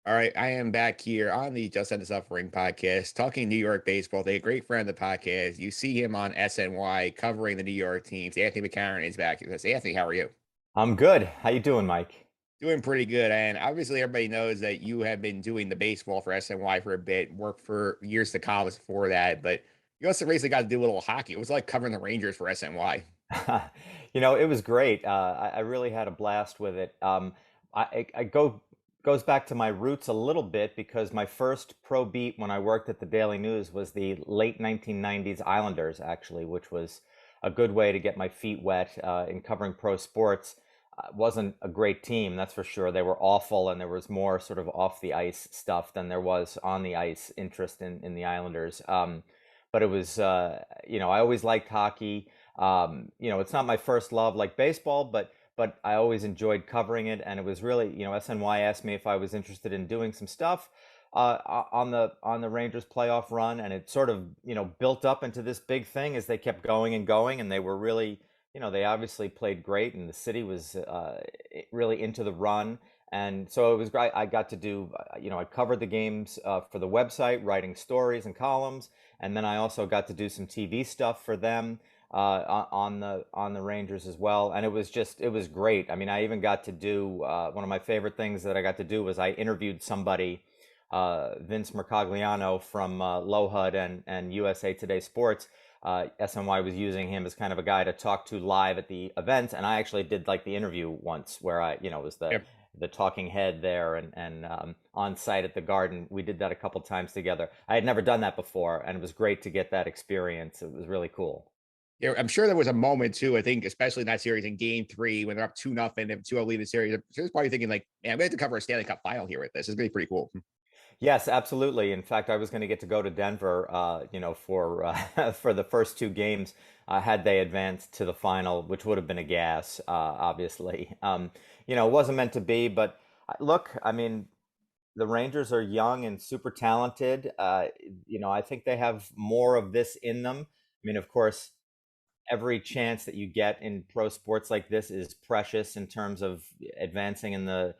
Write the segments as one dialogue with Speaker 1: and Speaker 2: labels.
Speaker 1: All right, I am back here on the Just End the Suffering podcast, talking New York baseball with a great friend of the podcast. You see him on SNY covering the New York teams. Anthony McCarron is back. He says, Anthony, how are you?
Speaker 2: I'm good. How you doing, Mike?
Speaker 1: Doing pretty good. And obviously, everybody knows that you have been doing the baseball for SNY for a bit, worked for years to college before that. But you also recently got to do a little hockey. It was like covering the Rangers for SNY.
Speaker 2: It was great. I really had a blast with it. I go goes back to my roots a little bit because my first pro beat when I worked at the Daily News was the late 1990s Islanders, actually, which was a good way to get my feet wet in covering pro sports. Wasn't a great team, that's for sure. They were awful, and there was more sort of off the ice stuff than there was on the ice interest in the Islanders. But it was, I always liked hockey. It's not my first love like baseball, but I always enjoyed covering it, and it was really, SNY asked me if I was interested in doing some stuff on the Rangers playoff run, and it sort of built up into this big thing as they kept going and going, and they were really, they obviously played great, and the city was really into the run. And so it was great. I got to do, I covered the games for the website, writing stories and columns, and then I also got to do some TV stuff for them on the Rangers as well. And it was great. I mean, I even got to do one of my favorite things that I got to do was I interviewed somebody, Vince Mercogliano from LoHUD and USA Today Sports. SNY was using him as kind of a guy to talk to live at the event, and I actually did like the interview once where I, was
Speaker 1: Yep.
Speaker 2: the talking head there and on site at the Garden. We did that a couple times together. I had never done that before, and it was great to get that experience. It was really cool.
Speaker 1: Yeah, I'm sure there was a moment too. I think, especially in that series in Game Three, when they're up 2-0, and 2-0 lead the series. I'm sure probably thinking like, man, we have to cover a Stanley Cup final here with this. It's gonna be pretty cool.
Speaker 2: Yes, absolutely. In fact, I was going to get to go to Denver, for for the first two games, had they advanced to the final, which would have been a gas, obviously. It wasn't meant to be, but look, I mean, the Rangers are young and super talented. I think they have more of this in them. I mean, of course, every chance that you get in pro sports like this is precious in terms of advancing in the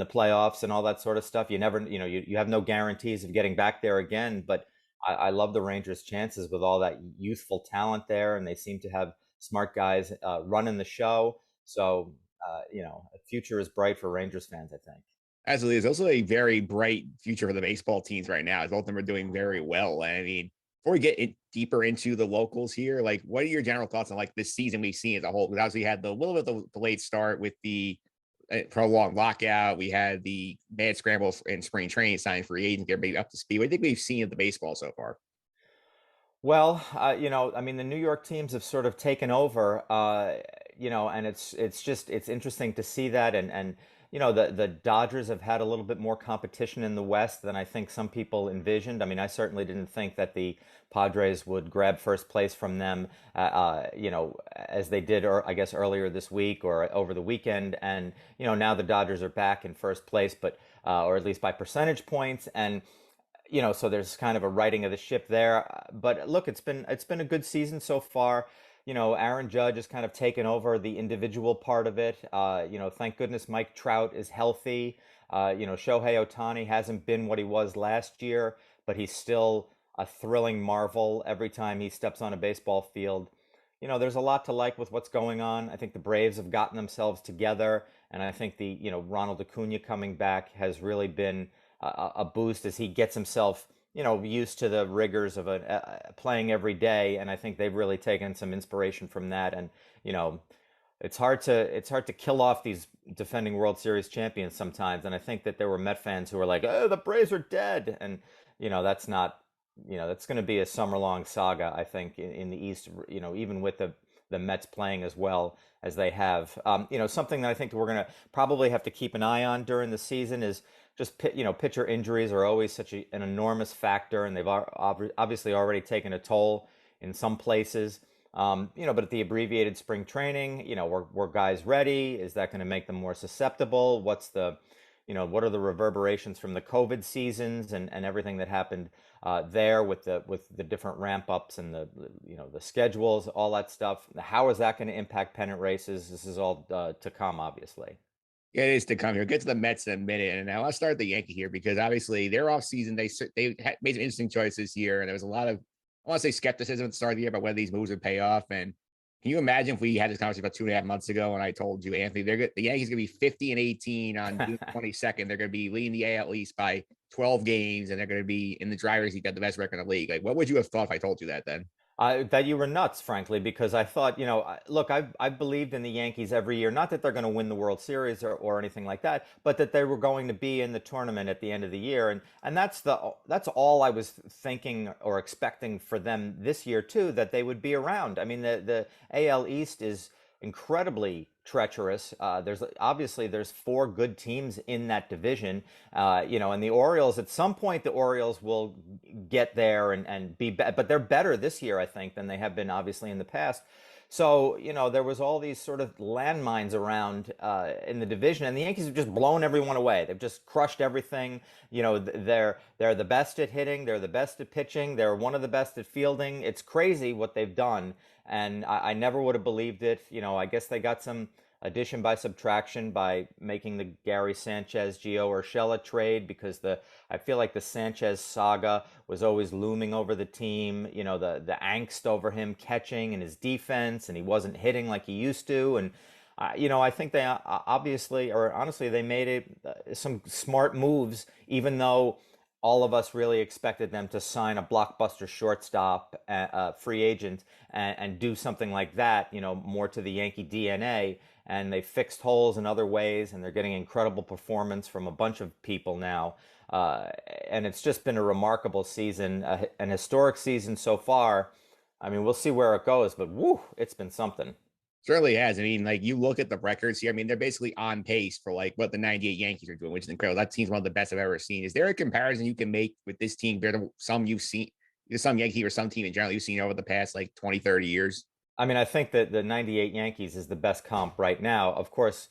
Speaker 2: playoffs and all that sort of stuff. You never, you have no guarantees of getting back there again. But I love the Rangers' chances with all that youthful talent there, and they seem to have smart guys running the show. So, the future is bright for Rangers fans, I think.
Speaker 1: Absolutely. There's also a very bright future for the baseball teams right now. Both of them are doing very well. I mean, before we get deeper into the locals here, like, what are your general thoughts on like this season we've seen as a whole? Because obviously, we had the little bit of the late start with the prolonged lockout. We had the mad scramble in spring training, signing free agents, get everybody up to speed. What do you think we've seen of the baseball so far?
Speaker 2: Well, I mean, the New York teams have sort of taken over, and it's interesting to see that, and the Dodgers have had a little bit more competition in the West than I think some people envisioned. I mean, I certainly didn't think that the Padres would grab first place from them, as they did, or I guess earlier this week or over the weekend, and now the Dodgers are back in first place, but or at least by percentage points, and so there's kind of a righting of the ship there. But look, it's been a good season so far. Aaron Judge has kind of taken over the individual part of it. Thank goodness Mike Trout is healthy. Shohei Ohtani hasn't been what he was last year, but he's still a thrilling marvel every time he steps on a baseball field. There's a lot to like with what's going on. I think the Braves have gotten themselves together, and I think Ronald Acuna coming back has really been a boost as he gets himself, used to the rigors of playing every day. And I think they've really taken some inspiration from that. And you know, it's hard to kill off these defending World Series champions sometimes. And I think that there were Met fans who were like, "Oh, the Braves are dead," and that's not. That's going to be a summer-long saga, I think, in the East. Even with the Mets playing as well as they have. Something that I think we're going to probably have to keep an eye on during the season is just pitcher injuries are always such an enormous factor, and they've obviously already taken a toll in some places. But at the abbreviated spring training, were guys ready? Is that going to make them more susceptible? What are the reverberations from the COVID seasons and everything that happened there with the different ramp ups and the schedules, all that stuff? How is that going to impact pennant races? This is all to come, obviously.
Speaker 1: Yeah, it is to come here. Get to the Mets in a minute, and I want to start the Yankee here because obviously their offseason, made some interesting choices this year, and there was a lot of I want to say skepticism at the start of the year about whether these moves would pay off. And can you imagine if we had this conversation about 2.5 months ago, and I told you, Anthony, the Yankees going to be 50-18 on June 22nd. They're going to be leading the AL East by 12 games, and they're going to be in the driver's seat, got the best record in the league. Like, what would you have thought if I told you that then?
Speaker 2: That you were nuts, frankly, because I thought, look, I've believed in the Yankees every year. Not that they're going to win the World Series or anything like that, but that they were going to be in the tournament at the end of the year, and that's all I was thinking or expecting for them this year too, that they would be around. I mean, the AL East is incredibly treacherous. There's four good teams in that division, and the Orioles, at some point, the Orioles will get there and but they're better this year, I think, than they have been obviously in the past. So, there was all these sort of landmines around in the division, and the Yankees have just blown everyone away. They've just crushed everything. They're the best at hitting. They're the best at pitching. They're one of the best at fielding. It's crazy what they've done, and I never would have believed it. I guess they got some addition by subtraction by making the Gary Sanchez Gio Urshela trade, because I feel like the Sanchez saga was always looming over the team. The angst over him catching and his defense, and he wasn't hitting like he used to. And I think they obviously, or honestly, they made some smart moves, even though all of us really expected them to sign a blockbuster shortstop, free agent, and do something like that, more to the Yankee DNA. And they fixed holes in other ways, and they're getting incredible performance from a bunch of people now. And it's just been a remarkable season, an historic season so far. I mean, we'll see where it goes, but woo, it's been something.
Speaker 1: Certainly has. I mean, like you look at the records here. I mean, they're basically on pace for like what the '98 Yankees are doing, which is incredible. That team's one of the best I've ever seen. Is there a comparison you can make with this team compared to some you've seen, some Yankee or some team in general you've seen over the past like 20, 30 years?
Speaker 2: I mean, I think that the '98 Yankees is the best comp right now. Of course,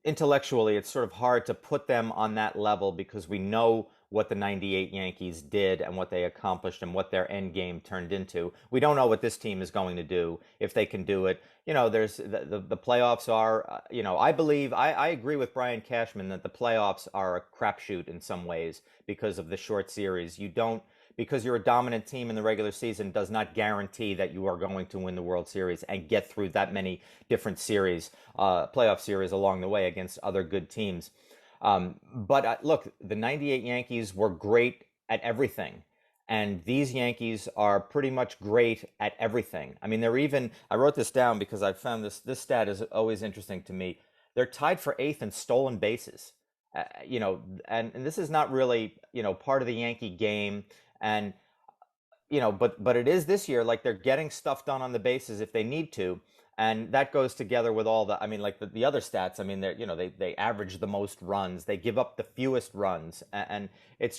Speaker 2: intellectually, it's sort of hard to put them on that level because we know what the '98 Yankees did and what they accomplished and what their end game turned into. We don't know what this team is going to do, if they can do it. There's the playoffs are, I agree with Brian Cashman that the playoffs are a crapshoot in some ways because of the short series. You don't Because you're a dominant team in the regular season does not guarantee that you are going to win the World Series and get through that many different series, playoff series along the way against other good teams. But look, the '98 Yankees were great at everything. And these Yankees are pretty much great at everything. I mean, I wrote this down because I found this stat is always interesting to me. They're tied for eighth in stolen bases. And this is not really, part of the Yankee game. And, but it is this year, like they're getting stuff done on the bases if they need to. And that goes together with all like the other stats. I mean, they average the most runs. They give up the fewest runs. And it's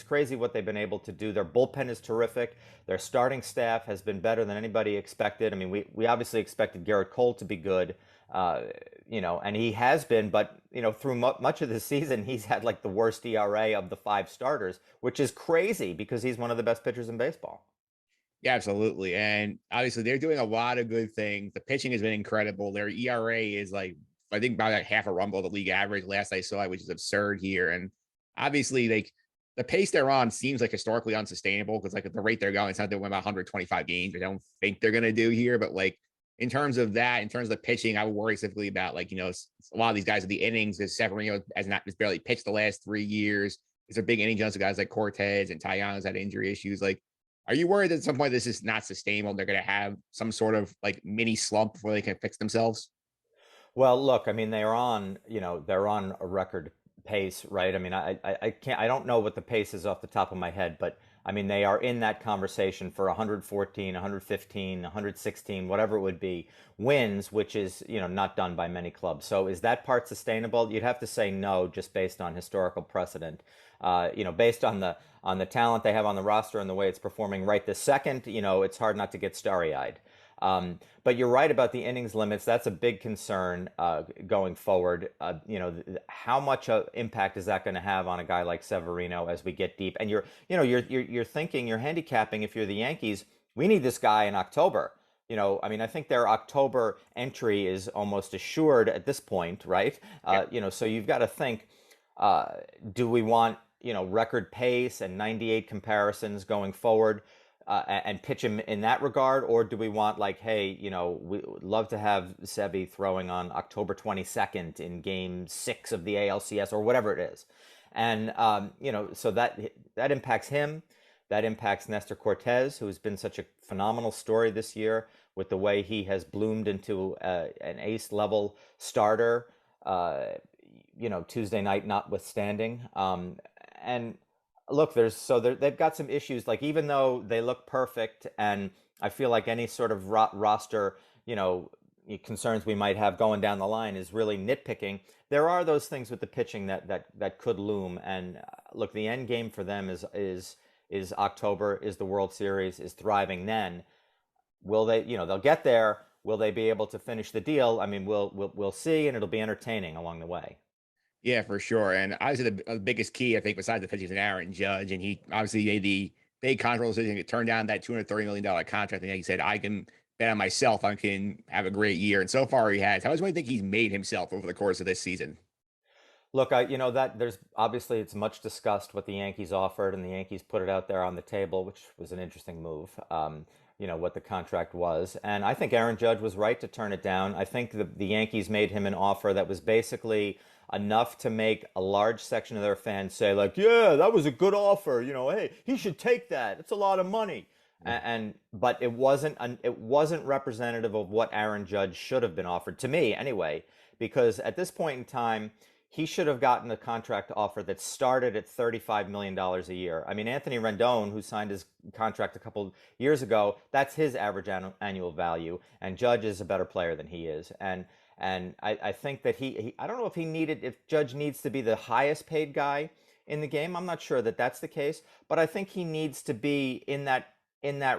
Speaker 2: crazy what they've been able to do. Their bullpen is terrific. Their starting staff has been better than anybody expected. I mean, we obviously expected Garrett Cole to be good, and he has been, but, through much of the season, he's had like the worst ERA of the five starters, which is crazy because he's one of the best pitchers in baseball.
Speaker 1: Yeah, absolutely. And obviously, they're doing a lot of good things. The pitching has been incredible. Their ERA is like, I think, about like half a rumble of the league average last I saw, which is absurd here. And obviously, like the pace they're on seems like historically unsustainable because, like, at the rate they're going, it's not doing about 125 games. I don't think they're going to do here. But, like, in terms of that, in terms of the pitching, I would worry specifically about, like, a lot of these guys at the innings. Because Severino has barely pitched the last 3 years. It's a big inning jumps of guys like Cortez and Taillon's had injury issues. Like, are you worried that at some point this is not sustainable? They're going to have some sort of like mini slump before they can fix themselves?
Speaker 2: Well, look, I mean, they're on a record pace, right? I mean, I can't, I don't know what the pace is off the top of my head, but I mean, they are in that conversation for 114, 115, 116, whatever it would be, wins, which is, not done by many clubs. So is that part sustainable? You'd have to say no, just based on historical precedent. Based on the talent they have on the roster and the way it's performing right this second, it's hard not to get starry-eyed. But you're right about the innings limits. That's a big concern going forward. How much impact is that going to have on a guy like Severino as we get deep? And you're thinking, you're handicapping if you're the Yankees. We need this guy in October. I mean, I think their October entry is almost assured at this point, right?
Speaker 1: Yeah.
Speaker 2: So you've got to think, uh, do we want, record pace and 98 comparisons going forward, and pitch him in that regard? Or do we want, like, hey, we would love to have Sebi throwing on October 22nd in game 6 of the ALCS or whatever it is? And, so that impacts him. That impacts Nestor Cortez, who's been such a phenomenal story this year with the way he has bloomed into an ace level starter, Tuesday night notwithstanding. And look, they've got some issues. Like, even though they look perfect, and I feel like any sort of roster, concerns we might have going down the line is really nitpicking. There are those things with the pitching that could loom. And look, the end game for them is October, is the World Series, is thriving then. Will they, they'll get there. Will they be able to finish the deal? I mean, we'll see, and it'll be entertaining along the way.
Speaker 1: Yeah, for sure. And obviously, the biggest key, I think, besides the pitching, is an Aaron Judge, and he obviously made the big controversial decision to turn down that $230 million contract. And he said, "I can bet on myself. I can have a great year." And so far, he has. How much do you think he's made himself over the course of this season?
Speaker 2: Look, that there's obviously, it's much discussed what the Yankees offered, and the Yankees put it out there on the table, which was an interesting move. What the contract was, and I think Aaron Judge was right to turn it down. I think the Yankees made him an offer that was basically enough to make a large section of their fans say, like, yeah, that was a good offer. Hey, he should take that. It's a lot of money. But it wasn't representative of what Aaron Judge should have been offered, to me anyway, because at this point in time, he should have gotten a contract offer that started at $35 million dollars a year. I mean, Anthony Rendon, who signed his contract a couple years ago, that's his average annual value, and Judge is a better player than he is. And I think that I don't know if Judge needs to be the highest paid guy in the game. I'm not sure that that's the case, but I think he needs to be in that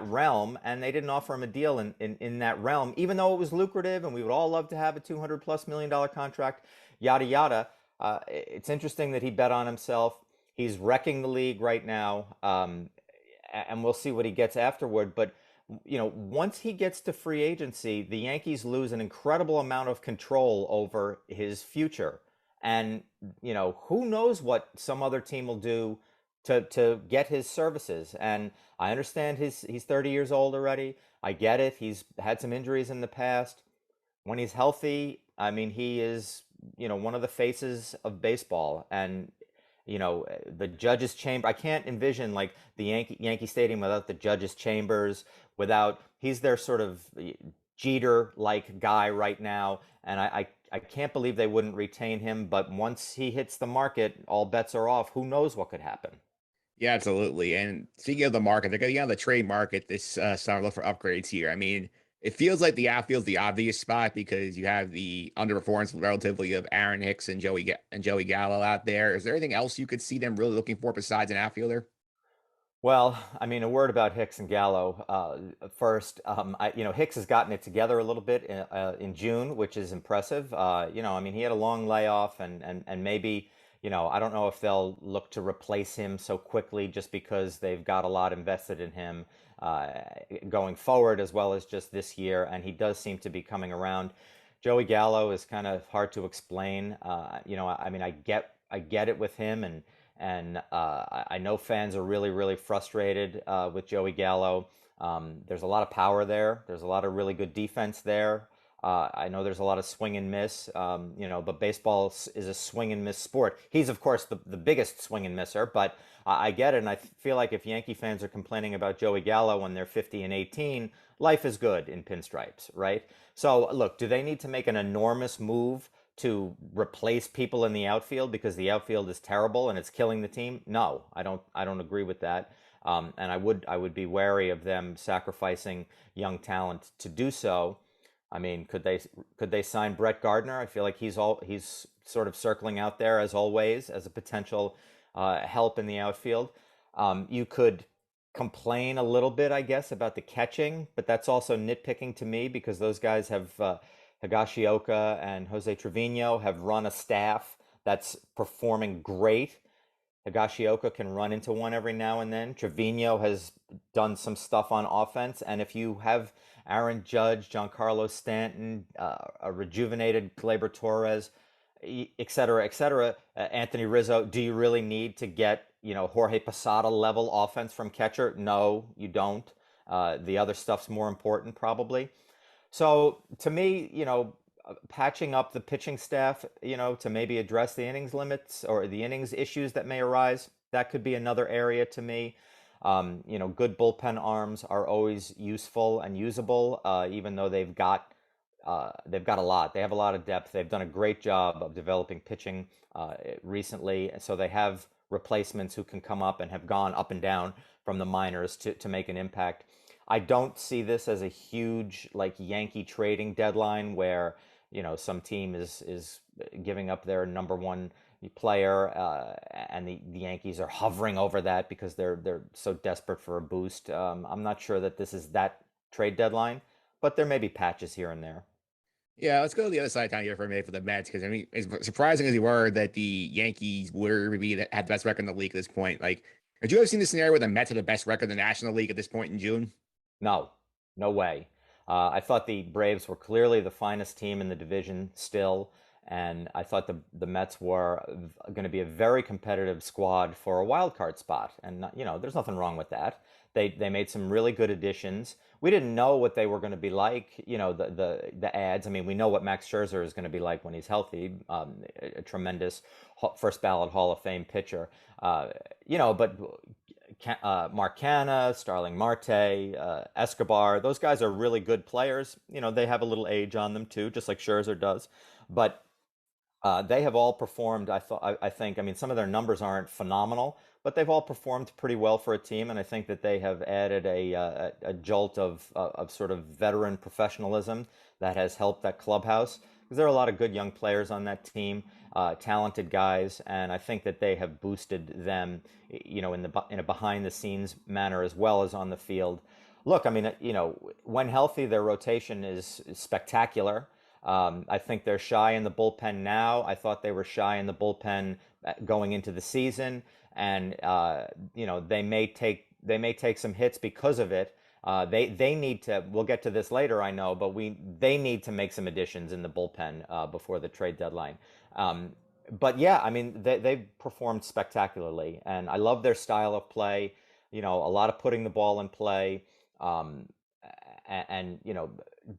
Speaker 2: realm, and they didn't offer him a deal in that realm, even though it was lucrative, and we would all love to have a $200+ million contract, yada yada. It's interesting that he bet on himself. He's wrecking the league right now, and we'll see what he gets afterward. But once he gets to free agency, the Yankees lose an incredible amount of control over his future. And who knows what some other team will do to get his services. And I understand he's 30 years old already. I get it. He's had some injuries in the past. When he's healthy, I mean, he is, one of the faces of baseball. And, the judges' chamber, I can't envision like the Yankee Stadium without the judges' chambers, without, he's their sort of Jeter-like guy right now. And I can't believe they wouldn't retain him. But once he hits the market, all bets are off. Who knows what could happen?
Speaker 1: Yeah, absolutely. And speaking of the market, they're getting on the trade market this summer. Look for upgrades here. I mean, it feels like the outfield's the obvious spot because you have the underperformance relatively of Aaron Hicks and Joey Gallo out there. Is there anything else you could see them really looking for besides an outfielder?
Speaker 2: Well, I mean, a word about Hicks and Gallo. First, Hicks has gotten it together a little bit in June, which is impressive. I mean, he had a long layoff, and maybe, I don't know if they'll look to replace him so quickly just because they've got a lot invested in him going forward, as well as just this year, and he does seem to be coming around. Joey Gallo is kind of hard to explain. I mean, I get it with him, and I know fans are really, really frustrated with Joey Gallo. There's a lot of power there. There's a lot of really good defense there. I know there's a lot of swing and miss, but baseball is a swing and miss sport. He's, of course, the biggest swing and misser, but I get it. And I feel like if Yankee fans are complaining about Joey Gallo when they're 50 and 18, life is good in pinstripes, right? So, look, do they need to make an enormous move to replace people in the outfield because the outfield is terrible and it's killing the team? No, I don't agree with that. And I would be wary of them sacrificing young talent to do so. I mean, could they sign Brett Gardner? I feel like he's sort of circling out there as always as a potential help in the outfield. You could complain a little bit, I guess, about the catching, but that's also nitpicking to me because those guys have Higashioka and Jose Trevino have run a staff that's performing great. Higashioka can run into one every now and then. Trevino has done some stuff on offense, and if you have Aaron Judge, Giancarlo Stanton, a rejuvenated Gleyber Torres, et cetera, Anthony Rizzo, do you really need to get Jorge Posada level offense from catcher? No, you don't. The other stuff's more important, probably. So to me, patching up the pitching staff, to maybe address the innings limits or the innings issues that may arise, that could be another area to me. Good bullpen arms are always useful and usable, even though they've got a lot. They have a lot of depth. They've done a great job of developing pitching recently, so they have replacements who can come up and have gone up and down from the minors to make an impact. I don't see this as a huge like Yankee trading deadline where some team is giving up their number one player, and the Yankees are hovering over that because they're so desperate for a boost. I'm not sure that this is that trade deadline, but there may be patches here and there.
Speaker 1: Yeah, let's go to the other side of town here for a minute for the Mets because I mean, as surprising as you were that the Yankees were maybe had the best record in the league at this point. Like, had you ever seen the scenario where the Mets had the best record in the National League at this point in June?
Speaker 2: No, no way. I thought the Braves were clearly the finest team in the division still, and I thought the Mets were going to be a very competitive squad for a wild card spot. And there's nothing wrong with that. They made some really good additions. We didn't know what they were going to be like. The ads. I mean, we know what Max Scherzer is going to be like when he's healthy. A tremendous first ballot Hall of Fame pitcher. But Mark Canha, Starling Marte, Escobar, those guys are really good players. They have a little age on them too, just like Scherzer does. But they have all performed. I think. I mean, some of their numbers aren't phenomenal, but they've all performed pretty well for a team, and I think that they have added a jolt of sort of veteran professionalism that has helped that clubhouse. Because there are a lot of good young players on that team, talented guys, and I think that they have boosted them, in a behind the scenes manner as well as on the field. Look, I mean, when healthy, their rotation is spectacular. I think they're shy in the bullpen now. I thought they were shy in the bullpen going into the season, and they may take some hits because of it. They need to. We'll get to this later, I know, but they need to make some additions in the bullpen before the trade deadline. But yeah, I mean they've performed spectacularly, and I love their style of play. A lot of putting the ball in play. And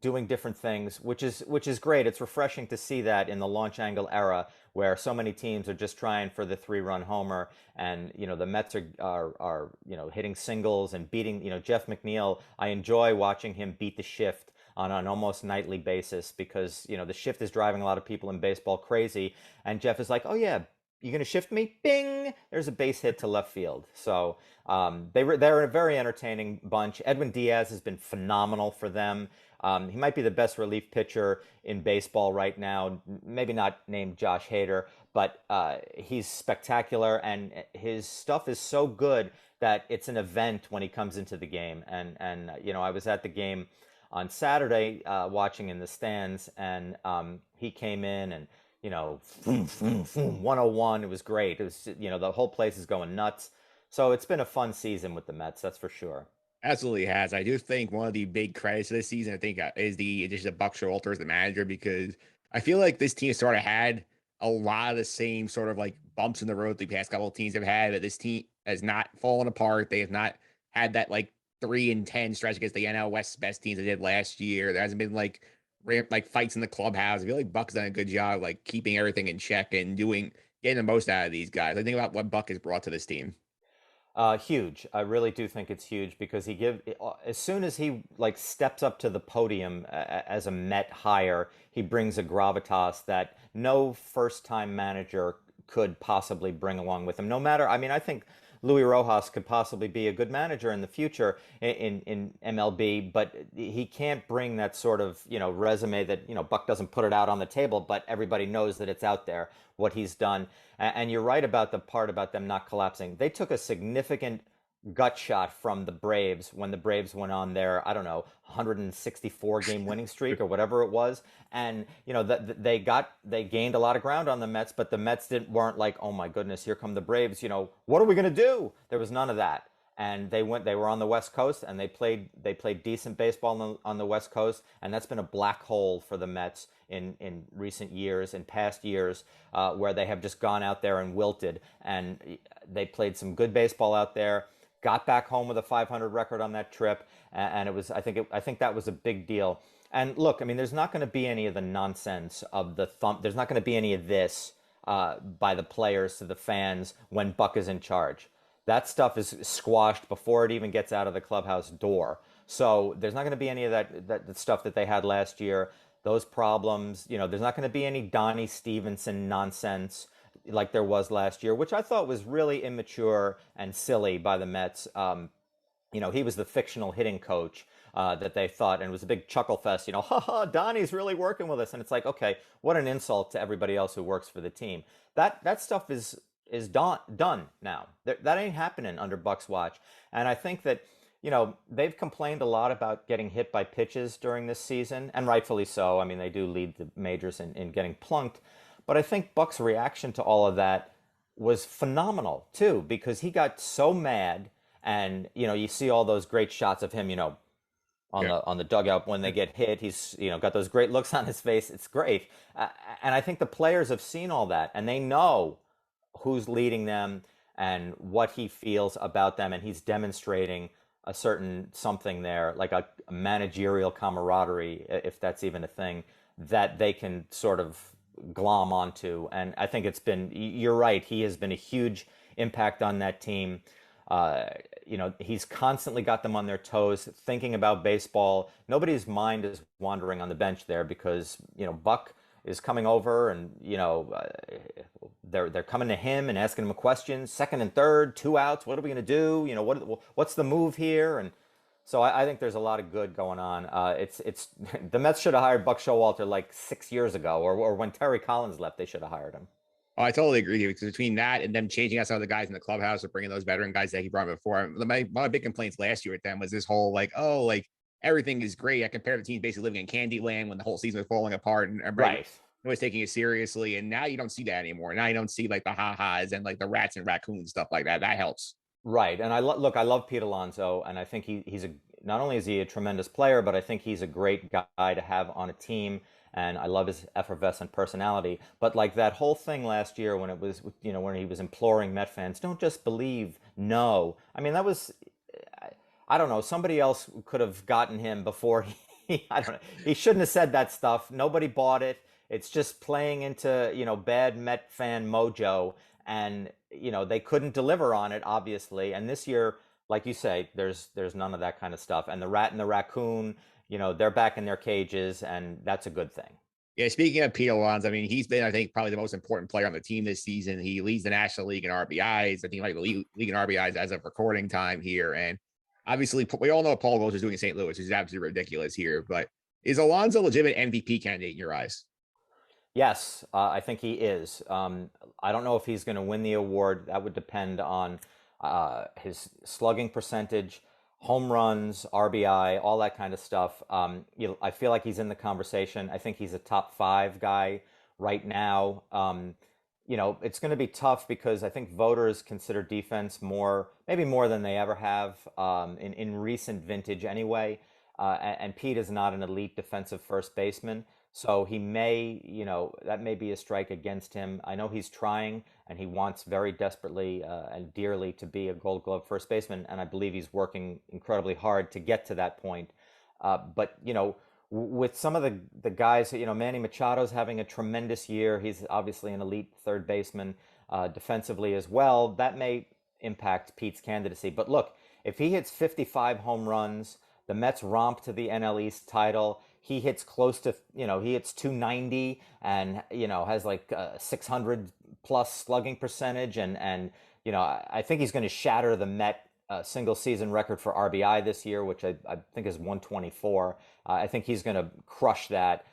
Speaker 2: doing different things, which is great. It's refreshing to see that in the launch angle era where so many teams are just trying for the 3-run homer, and the Mets are hitting singles and beating Jeff McNeil. I enjoy watching him beat the shift on an almost nightly basis because the shift is driving a lot of people in baseball crazy, and Jeff is like, oh yeah, you're going to shift me? Bing! There's a base hit to left field. So they're a very entertaining bunch. Edwin Diaz has been phenomenal for them. He might be the best relief pitcher in baseball right now. Maybe not named Josh Hader, but he's spectacular, and his stuff is so good that it's an event when he comes into the game. And I was at the game on Saturday watching in the stands, and he came in and boom, boom, boom, 101. It was great. It was, the whole place is going nuts. So it's been a fun season with the Mets, that's for sure.
Speaker 1: Absolutely has. I do think one of the big credits of this season, I think, is the addition of Buck Showalter as the manager because I feel like this team sort of had a lot of the same sort of like bumps in the road the past couple of teams have had. But this team has not fallen apart. They have not had that like 3-10 stretch against the NL West's best teams they did last year. There hasn't been like fights in the clubhouse. I feel like Buck's done a good job like keeping everything in check and getting the most out of these guys. I think about what Buck has brought to this team.
Speaker 2: Huge. I really do think it's huge because as soon as he like steps up to the podium as a Met hire, he brings a gravitas that no first-time manager could possibly bring along with him. No matter, I mean, I think Louis Rojas could possibly be a good manager in the future in MLB, but he can't bring that sort of resume that Buck doesn't put it out on the table, but everybody knows that it's out there what he's done. And you're right about the part about them not collapsing. They took a significant gut shot from the Braves when the Braves went on their, I don't know, 164 game winning streak or whatever it was. And, they gained a lot of ground on the Mets, but the Mets weren't like, oh my goodness, here come the Braves. What are we going to do? There was none of that. And they were on the West Coast, and they played decent baseball on the West Coast, and that's been a black hole for the Mets in recent years, in past years, where they have just gone out there and wilted. And they played some good baseball out there, got back home with a 500 record on that trip, and it was I think that was a big deal. And look, I mean, there's not going to be any of the nonsense of the thump. There's not going to be any of this by the players to the fans when Buck is in charge. That stuff is squashed before it even gets out of the clubhouse door. So there's not going to be any of that stuff that they had last year. Those problems, there's not going to be any Donnie Stevenson nonsense like there was last year, which I thought was really immature and silly by the Mets. He was the fictional hitting coach that they thought, and it was a big chuckle fest. Ha, Donnie's really working with us, and it's like, okay, what an insult to everybody else who works for the team. That stuff is done now. That ain't happening under Buck's watch, and I think that they've complained a lot about getting hit by pitches during this season, and rightfully so. I mean, they do lead the majors in getting plunked, but I think Buck's reaction to all of that was phenomenal too, because he got so mad. And you see all those great shots of him,
Speaker 1: Yeah.
Speaker 2: on the dugout when they get hit. He's got those great looks on his face. It's great, and I think the players have seen all that, and they know who's leading them and what he feels about them, and he's demonstrating a certain something there, like a managerial camaraderie, if that's even a thing, that they can sort of glom onto. And I think you're right, he has been a huge impact on that team. He's constantly got them on their toes, thinking about baseball. Nobody's mind is wandering on the bench there because, Buck is coming over, and, they're coming to him and asking him a question. Second and third, 2 outs. What are we going to do? What's the move here? And so I think there's a lot of good going on. It's the Mets should have hired Buck Showalter like 6 years ago, or when Terry Collins left, they should have hired him.
Speaker 1: Oh, I totally agree with you, because between that and them changing out some of the guys in the clubhouse or bringing those veteran guys that he brought before, my big complaints last year with them was this whole like, oh, like everything is great. I compared the team basically living in Candyland when the whole season was falling apart, and everybody
Speaker 2: Right.
Speaker 1: was taking it seriously. And now you don't see that anymore. Now you don't see like the ha-has and like the rats and raccoons stuff like that. That helps.
Speaker 2: Right. And I love Pete Alonso, and I think he's not only is he a tremendous player, but I think he's a great guy to have on a team. And I love his effervescent personality. But like that whole thing last year when it was, when he was imploring Met fans, don't just believe, no. I mean, that was, I don't know, somebody else could have gotten him before I don't know. He shouldn't have said that stuff. Nobody bought it. It's just playing into, bad Met fan mojo. And, they couldn't deliver on it, obviously. And this year, like you say, there's none of that kind of stuff. And the rat and the raccoon, they're back in their cages, and that's a good thing.
Speaker 1: Yeah, speaking of Pete Alonso, I mean, he's been, I think, probably the most important player on the team this season. He leads the National League in RBIs. I think he might lead league in RBIs as of recording time here. And obviously, we all know what Paul Gold is doing in St. Louis, which is absolutely ridiculous here. But is Alonso a legitimate MVP candidate in your eyes?
Speaker 2: Yes, I think he is. I don't know if he's going to win the award. That would depend on his slugging percentage, home runs, RBI, all that kind of stuff. I feel like he's in the conversation. I think he's a top five guy right now. It's going to be tough because I think voters consider defense maybe more than they ever have in recent vintage anyway. And Pete is not an elite defensive first baseman. So he that may be a strike against him. I know he's trying, and he wants very desperately and dearly to be a Gold Glove first baseman, and I believe he's working incredibly hard to get to that point. But with some of the guys, Manny Machado's having a tremendous year. He's obviously an elite third baseman defensively as well. That may impact Pete's candidacy. But look, if he hits 55 home runs, the Mets romp to the NL East title. He hits close to, he hits 290 and, has like 600 plus slugging percentage. And I think he's going to shatter the Met single season record for RBI this year, which I think is 124. I think he's going to crush that.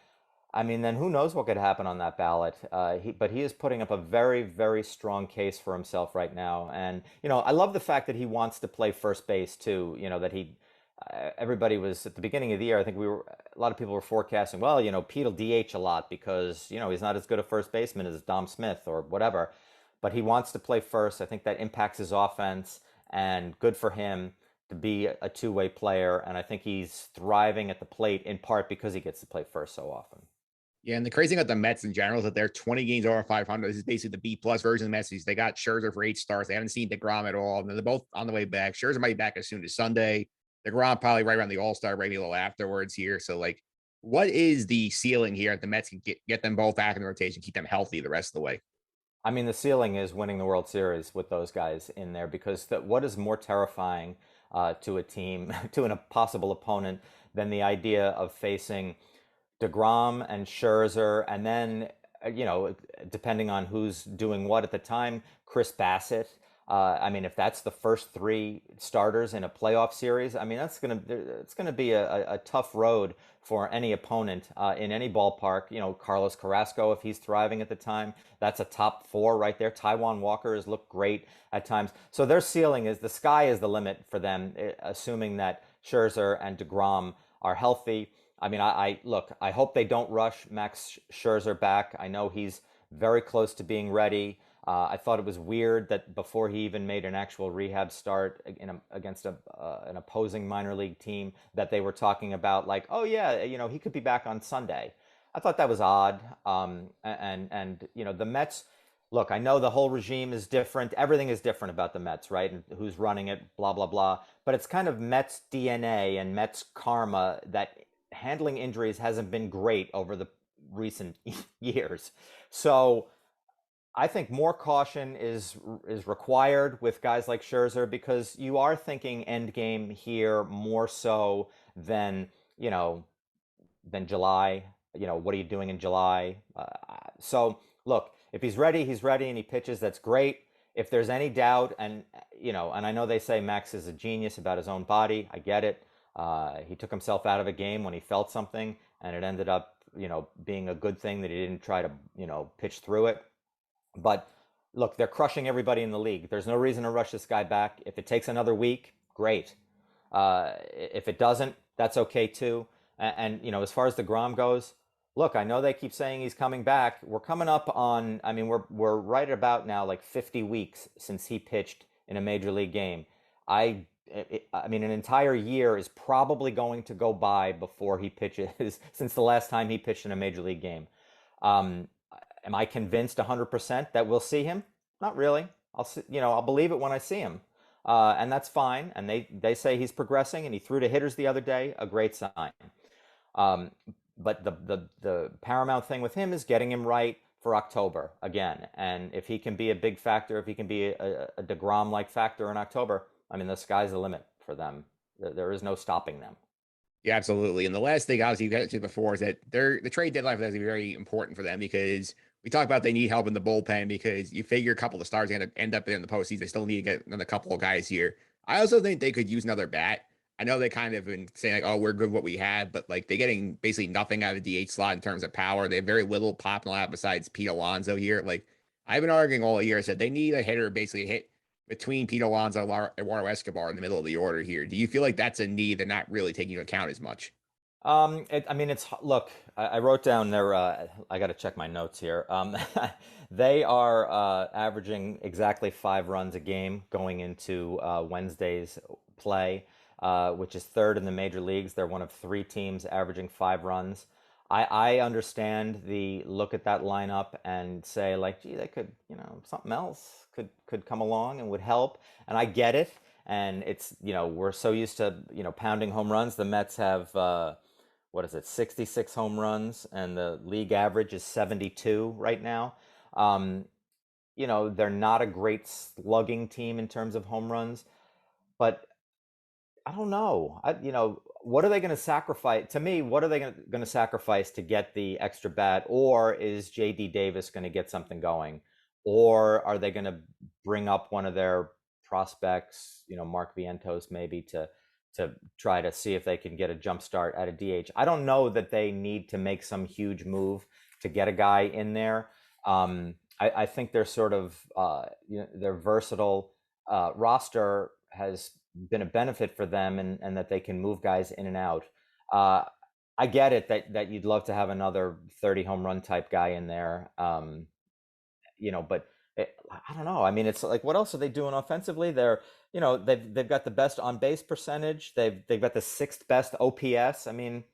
Speaker 2: I mean, then who knows what could happen on that ballot? But he is putting up a very, very strong case for himself right now. And, I love the fact that he wants to play first base too. Everybody was at the beginning of the year. I think a lot of people were forecasting, well, Pete'll DH a lot because, he's not as good a first baseman as Dom Smith or whatever. But he wants to play first. I think that impacts his offense, and good for him to be a two-way player. And I think he's thriving at the plate in part because he gets to play first so often.
Speaker 1: Yeah, and the crazy thing about the Mets in general is that they're 20 games over 500. This is basically the B plus version of the Mets. They got Scherzer for 8 starts. They haven't seen DeGrom at all. And they're both on the way back. Scherzer might be back as soon as Sunday. DeGrom probably right around the All-Star break, maybe a little afterwards here. So, like, what is the ceiling here at the Mets can get them both back in the rotation, keep them healthy the rest of the way?
Speaker 2: I mean, the ceiling is winning the World Series with those guys in there because what is more terrifying to a team, to a possible opponent, than the idea of facing DeGrom and Scherzer, and then, depending on who's doing what at the time, Chris Bassett. I mean, if that's the first three starters in a playoff series, I mean, it's gonna be a tough road for any opponent in any ballpark. Carlos Carrasco, if he's thriving at the time, that's a top four right there. Taijuan Walker has looked great at times. So their ceiling is the sky is the limit for them, assuming that Scherzer and DeGrom are healthy. I mean, I look, I hope they don't rush Max Scherzer back. I know he's very close to being ready. I thought it was weird that before he even made an actual rehab start against an opposing minor league team, that they were talking about like, oh yeah, he could be back on Sunday. I thought that was odd. The Mets. Look, I know the whole regime is different. Everything is different about the Mets, right? And who's running it, blah blah blah. But it's kind of Mets DNA and Mets karma that handling injuries hasn't been great over the recent years. So I think more caution is required with guys like Scherzer because you are thinking end game here more so than you know than July. What are you doing in July? So look, if he's ready, he's ready, and he pitches. That's great. If there's any doubt, and I know they say Max is a genius about his own body. I get it. He took himself out of a game when he felt something, and it ended up, being a good thing that he didn't try to, pitch through it. But look, they're crushing everybody in the league. There's no reason to rush this guy back. If it takes another week, great. If it doesn't, that's okay too. As far as the Grom goes, look, I know they keep saying he's coming back. We're coming up on, I mean, we're right about now like 50 weeks since he pitched in a major league game. I mean, an entire year is probably going to go by before he pitches since the last time he pitched in a major league game. Um, am I convinced 100% that we'll see him? Not really. I'll believe it when I see him. And that's fine. And they say he's progressing, and he threw to hitters the other day, a great sign. Um, but the paramount thing with him is getting him right for October again. And if he can be a big factor, if he can be a DeGrom-like factor in October, I mean, the sky's the limit for them. There is no stopping them.
Speaker 1: Yeah, absolutely. And the last thing, obviously, you got to before is that the trade deadline for that is very important for them because we talk about they need help in the bullpen because you figure a couple of stars are going to end up in the postseason. They still need to get another couple of guys here. I also think they could use another bat. I know they kind of been saying like, "Oh, we're good what we have," but like they're getting basically nothing out of the DH slot in terms of power. They have very little pop in the lab besides Pete Alonso here. Like I've been arguing all year. I said they need a hitter basically hit between Pete Alonso and Eduardo Escobar in the middle of the order here. Do you feel like that's a need they're not really taking into account as much?
Speaker 2: I mean, look. I wrote down their. I got to check my notes here. They are averaging exactly 5 runs a game going into Wednesday's play, which is third in the major leagues. They're one of 3 teams averaging 5 runs. I understand the look at that lineup and say like, gee, they could, something else could come along and would help. And I get it. And it's, we're so used to, pounding home runs. The Mets have, what is it, 66 home runs, and the league average is 72 right now. Um, they're not a great slugging team in terms of home runs, but I don't know. What are they going to sacrifice? To me, what are they going to sacrifice to get the extra bat? Or is J.D. Davis going to get something going? Or are they going to bring up one of their prospects, Mark Vientos maybe to try to see if they can get a jump start at a DH. I don't know that they need to make some huge move to get a guy in there. I think they're sort of their versatile roster has been a benefit for them, and that they can move guys in and out. Uh, I get it that you'd love to have another 30 home run type guy in there. But I don't know. I mean, it's like, what else are they doing offensively? They've got the best on base percentage. They've got the sixth best OPS. I mean,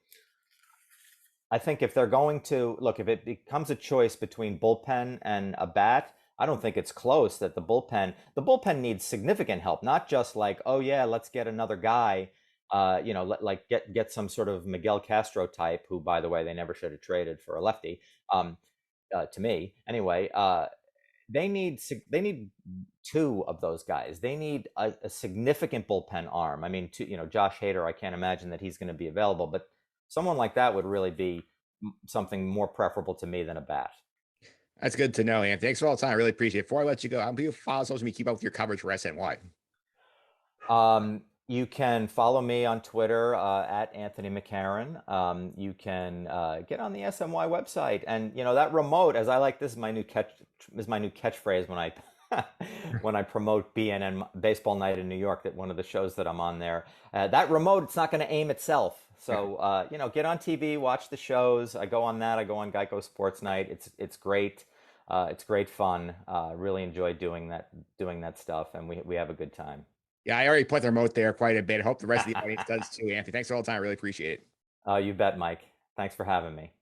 Speaker 2: I think if they're going to look, if it becomes a choice between bullpen and a bat, I don't think it's close. That the bullpen needs significant help, not just like, oh yeah, let's get another guy. Like get some sort of Miguel Castro type, who, by the way, they never should have traded for a lefty. To me, anyway. They need two of those guys. They need a significant bullpen arm. I mean, Josh Hader, I can't imagine that he's going to be available, but someone like that would really be something more preferable to me than a bat.
Speaker 1: That's good to know, Anthony. Thanks for all the time. I really appreciate it. Before I let you go, I'm going to follow social media, keep up with your coverage for SNY.
Speaker 2: You can follow me on Twitter at Anthony McCarron. You can get on the SMY website, and that remote, as I like, this is my new catchphrase when I when I promote BNN Baseball Night in New York, that one of the shows that I'm on there. That remote, it's not going to aim itself. So get on TV, watch the shows. I go on that. I go on Geico Sports Night. It's great. It's great fun. Really enjoy doing that stuff, and we have a good time.
Speaker 1: Yeah, I already put the remote there quite a bit. I hope the rest of the audience does too, Anthony. Thanks for all the time. I really appreciate it.
Speaker 2: You bet, Mike. Thanks for having me.